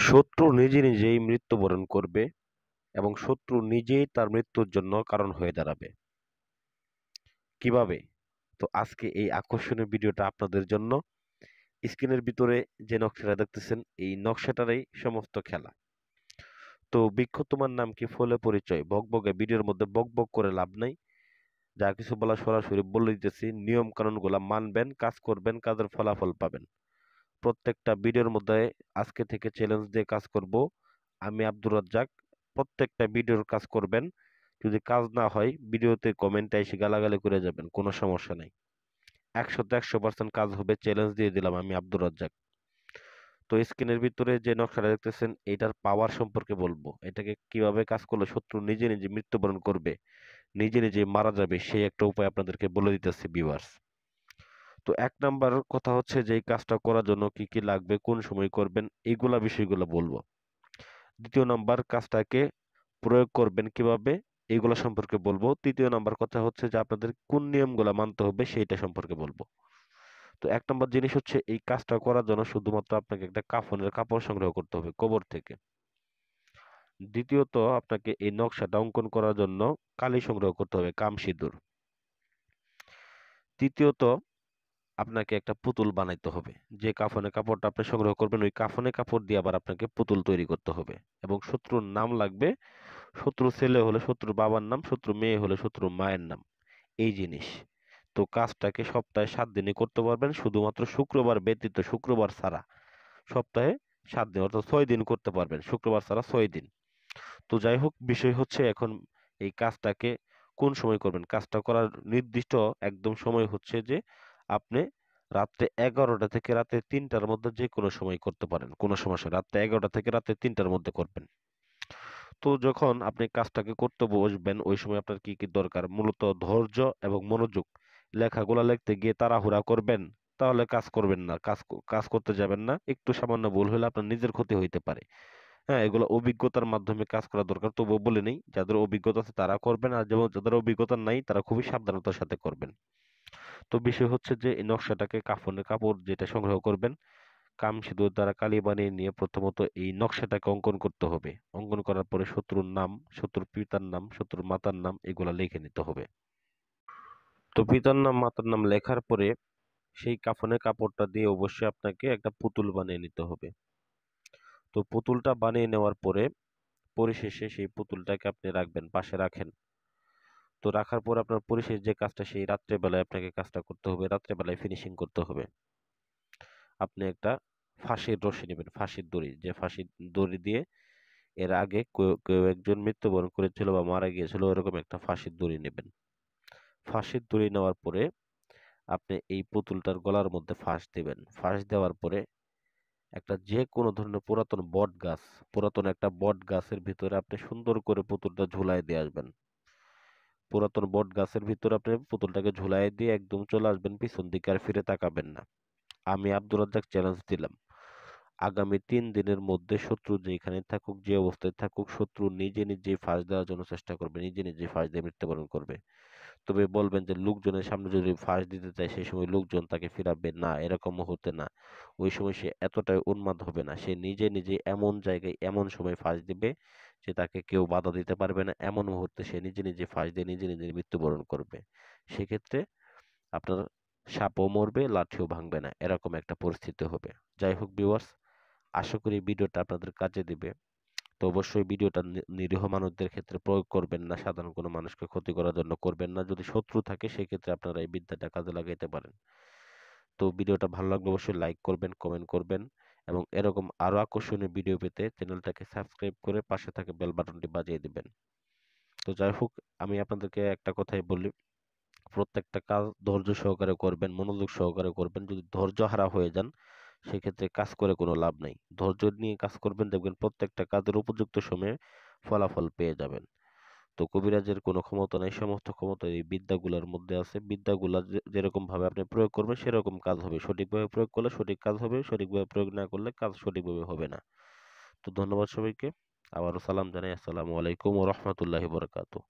শত্রু নিজে নিজেই মৃত্যুবরণ করবে এবং শত্রু নিজেই তার মৃত্যুর জন্য কারণ হয়ে দাঁড়াবে। কিভাবে? তো আজকে এই আকর্ষণীয় ভিডিওটা আপনাদের জন্য। স্ক্রিনের ভিতরে যে নকশাটা দেখতেছেন এই নকশাটারই সমস্ত খেলা। তো বৃক্ষ তোমার নাম কি ফলে পরিচয় বকবকে ভিডিওর মধ্যে বকবক করে লাভ নাই। যা কিছু বলা সরাসরি বলে দিতেছি, নিয়ম কানুনগুলা মানবেন, কাজ করবেন, কাজের ফলাফল পাবেন। প্রত্যেকটা ভিডিওর মধ্যে আজকে থেকে চ্যালেঞ্জ দিয়ে কাজ করব। আমি আব্দুর রাজ্জাক। প্রত্যেকটা ভিডিওর কাজ করবেন। যদি কাজ না হয় ভিডিওতে কমেন্টে এসে গালাগালি করে যাবেন, কোনো সমস্যা নাই। 100% কাজ হবে, চ্যালেঞ্জ দিয়ে দিলাম আমি আব্দুর রাজ্জাক। তো স্ক্রিনের ভিতরে যে নকশাটা দেখতেছেন এটার পাওয়ার সম্পর্কে বলবো, এটাকে কিভাবে কাজ করলে শত্রু নিজে নিজে মৃত্যুবরণ করবে, নিজে নিজে মারা যাবে, সেই একটা উপায় আপনাদেরকে বলে দিতেছি ভিউয়ার্স। তো এক নাম্বার কথা হচ্ছে যে এই কাজটা করার জন্য কি কি লাগবে, কোন সময় করবেন, এইগুলা বিষয়গুলো বলবো। দ্বিতীয় নাম্বার, কাজটাকে প্রয়োগ করবেন কিভাবে, এইগুলা সম্পর্কে বলবো। তৃতীয় নাম্বার কথা হচ্ছে যে আপনাদের কোন নিয়মগুলা মানতে হবে সেইটা সম্পর্কে বলবো। তো এক নম্বর জিনিস হচ্ছে এই কাজটা করার জন্য শুধুমাত্র আপনাকে একটা কাফনের কাপড় সংগ্রহ করতে হবে কবর থেকে। দ্বিতীয়ত, আপনাকে এই নকশাটা অঙ্কন করার জন্য কালি সংগ্রহ করতে হবে, কাম সিঁদুর। তৃতীয়ত, আপনাকে একটা পুতুল বানাইতে হবে। যে কাফনের কাপড়টা আপনি সংগ্রহ করবেন ওই কাফনের কাপড় দিয়ে আবার আপনাকে পুতুল তৈরি করতে হবে। এবং শত্রুর নাম লাগবে, শত্রু ছেলে হলে শত্রুর বাবার নাম, শত্রু মেয়ে হলে শত্রুর মায়ের নাম, এই জিনিস। তো কাজটাকে সপ্তাহে 7 দিনে করতে পারবেন, শুধুমাত্র শুক্রবার ব্যতীত, শুক্রবার ছাড়া সপ্তাহে 7 দিন, অর্থাৎ 6 দিন করতে পারবেন, শুক্রবার ছাড়া 6 দিন। তো যাই হোক, বিষয় হচ্ছে এখন এই কাজটাকে কোন সময় করবেন। কাজটা করার নির্দিষ্ট একদম সময় হচ্ছে যে আপনি রাত্রে 11টা থেকে রাতে 3টার মধ্যে যে কোনো সময় করতে পারেন, কোনো সমস্যা নেই। রাত্রে 11টা থেকে রাতে 3টার মধ্যে করবেন। তো যখন আপনি কাজটাকে করতে বসবেন ওই সময় আপনার কি কি দরকার, মূলত ধৈর্য এবং মনোযোগ। লেখাগুলা লিখতে গিয়ে তাড়াহুড়া করবেন তাহলে কাজ করবেন না, কাজ করতে যাবেন না। একটু সামান্য ভুল হলে আপনার নিজের ক্ষতি হইতে পারে। হ্যাঁ, এগুলো অভিজ্ঞতার মাধ্যমে কাজ করা দরকার। তবুও বলে নেই, যাদের অভিজ্ঞতা আছে তারা করবেন, আর যেমন যাদের অভিজ্ঞতা নাই তারা খুবই সাবধানতার সাথে করবেন। তো বিষয় হচ্ছে যে এই নকশাটাকে কাফনের কাপড় যেটা সংগ্রহ করবেন, কাম সিঁদুর দ্বারা কালি বানিয়ে নিয়ে প্রথমত এই নকশাটাকে অঙ্কন করতে হবে। অঙ্কন করার পরে শত্রুর নাম, শত্রুর পিতার নাম, শত্রুর মাতার নাম এগুলা লিখে নিতে হবে। তো পিতার নাম মাতার নাম লেখার পরে সেই কাফনের কাপড়টা দিয়ে অবশ্যই আপনাকে একটা পুতুল বানিয়ে নিতে হবে। তো পুতুলটা বানিয়ে নেওয়ার পরে পরিশেষে সেই পুতুলটাকে আপনি রাখবেন, পাশে রাখেন। তো রাখার পর আপনার পরিশেষ যে কাজটা সেই রাত্রেবেলায় আপনাকে কাজটা করতে হবে, রাত্রেবেলায় ফিনিশিং করতে হবে। আপনি একটা ফাঁসির রশি নেবেন, ফাঁসির দড়ি, যে ফাঁসির দড়ি দিয়ে এর আগে কেউ কেউ একজন মৃত্যুবরণ করেছিল বা মারা গিয়েছিল ওরকম একটা ফাঁসির দড়ি নেবেন। ফাঁসির দড়ি নেওয়ার পরে আপনি এই পুতুলটার গলার মধ্যে ফাঁস দিবেন। ফাঁস দেওয়ার পরে একটা যে কোনো ধরনের পুরাতন বট গাছ, পুরাতন একটা বট গাছের ভিতরে আপনি সুন্দর করে পুতুলটা ঝুলাই দিয়ে আসবেন। পুরাতন বট গাছের ভিতরে আপনি পুতুলটাকে ঝুলাই দিয়ে একদম চলে আসবেন পিছন দিকে, আর ফিরে তাকাবেন না। আমি আব্দুর রাজ্জাক চ্যালেঞ্জ দিলাম, আগামী 3 দিনের মধ্যে শত্রু যেখানে থাকুক, যে অবস্থায় থাকুক, শত্রু নিজে নিজেই ফাঁস দেওয়ার জন্য চেষ্টা করবে, নিজে নিজেই ফাঁস দিয়ে মৃত্যুবরণ করবে। তবে বলবেন যে লোকজনের সামনে যদি ফাঁস দিতে চায় সেই সময় লোকজন তাকে ফিরাবে না, এরকম হতে না। ওই সময় সে এতটাই উন্মাদ হবে না, সে নিজে নিজে এমন জায়গায় এমন সময় ফাঁস দিবে যে তাকে কেউ বাধা দিতে পারবে না। এমন মুহূর্তে সে নিজে নিজে ফাঁস দিয়ে নিজে নিজে মৃত্যুবরণ করবে। সেক্ষেত্রে আপনার সাপও মরবে, লাঠিও ভাঙবে না, এরকম একটা পরিস্থিতি হবে। যাই হোক ভিউয়ার্স, আশা করি ভিডিওটা আপনাদের কাজে দিবে। তো অবশ্যই ভিডিওটা নিরীহ মানুষদের ক্ষেত্রে প্রয়োগ করবেন না, সাধারণ কোনো মানুষকে ক্ষতি করার জন্য করবেন না। যদি শত্রু থাকে সেক্ষেত্রে আপনারা এই বিদ্যাটা কাজে লাগাইতে পারেন। তো ভিডিওটা ভালো লাগলে অবশ্যই লাইক করবেন, কমেন্ট করবেন, এবং এরকম আরো আকর্ষণীয় ভিডিও পেতে চ্যানেলটাকে সাবস্ক্রাইব করে পাশে থাকা বেল বাটনটি বাজিয়ে দিবেন। তো যাই হোক, আমি আপনাদেরকে একটা কথাই বলি, প্রত্যেকটা কাজ ধৈর্য সহকারে করবেন, মনোযোগ সহকারে করবেন। যদি ধৈর্য হারা হয়ে যান সেক্ষেত্রে কাজ করে কোনো লাভ নাই। ধৈর্য নিয়ে কাজ করবেন, দেখবেন প্রত্যেকটা কাজের উপযুক্ত সময়ে ফলাফল পেয়ে যাবেন। তো কবিরাজের কোনো ক্ষমতা নাই, সমস্ত ক্ষমতা এই বিদ্যাগুলোর মধ্যে আছে। বিদ্যাগুলা যেরকম ভাবে আপনি প্রয়োগ করবেন সেরকম কাজ হবে। সঠিকভাবে প্রয়োগ করলে সঠিক কাজ হবে, সঠিকভাবে প্রয়োগ না করলে কাজ সঠিকভাবে হবে না। তো ধন্যবাদ সবাইকে। আবারও সালাম জানাই, আসসালামু আলাইকুম ওয়া রাহমাতুল্লাহি ওয়া বারাকাতুহু।